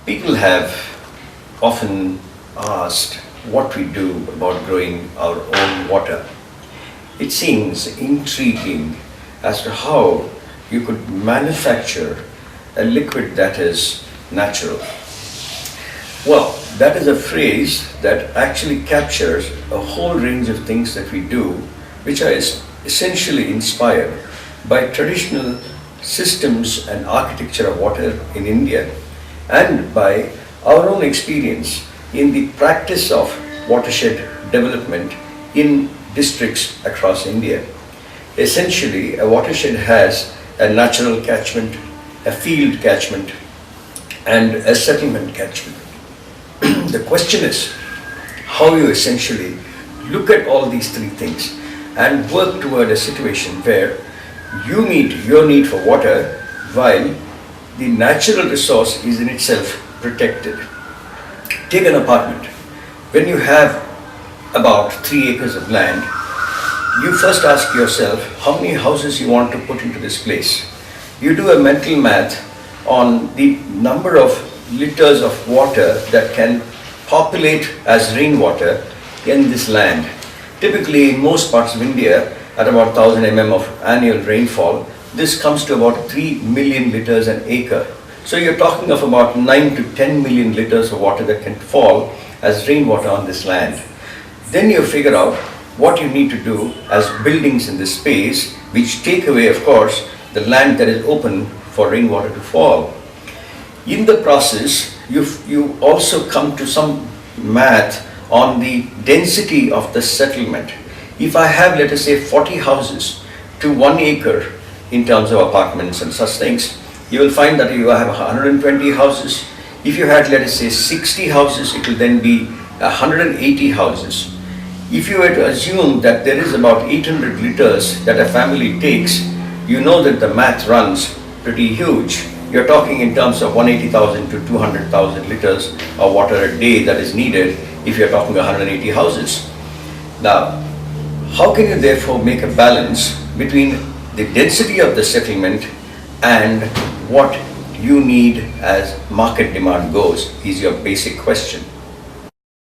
People have often asked what we do about growing our own water. It seems intriguing as to how you could manufacture a liquid that is natural. Well, that is a phrase that actually captures a whole range of things that we do, which are essentially inspired by traditional systems and architecture of water in India, and by our own experience in the practice of watershed development in districts across India. Essentially, a watershed has a natural catchment, a field catchment, and a settlement catchment. The question is how you essentially look at all these three things and work toward a situation where you meet your need for water while the natural resource is in itself protected. Take an apartment. When you have about 3 acres of land, you first ask yourself how many houses you want to put into this place. You do a mental math on the number of liters of water that can populate as rainwater in this land. Typically, in most parts of India, at about 1000 mm of annual rainfall, this comes to about 3 million liters an acre. So you're talking of about 9 to 10 million liters of water that can fall as rainwater on this land. Then you figure out what you need to do as buildings in this space, which take away, of course, the land that is open for rainwater to fall. In the process, you also come to some math on the density of the settlement. If I have, let us say, 40 houses to 1 acre in terms of apartments and such things, you will find that you have 120 houses. If you had, let us say, 60 houses, it will then be 180 houses. If you were to assume that there is about 800 liters that a family takes, you know that the math runs pretty huge. You're talking in terms of 180,000 to 200,000 liters of water a day that is needed if you're talking 180 houses. Now, how can you therefore make a balance between the density of the settlement and what you need as market demand goes, is your basic question.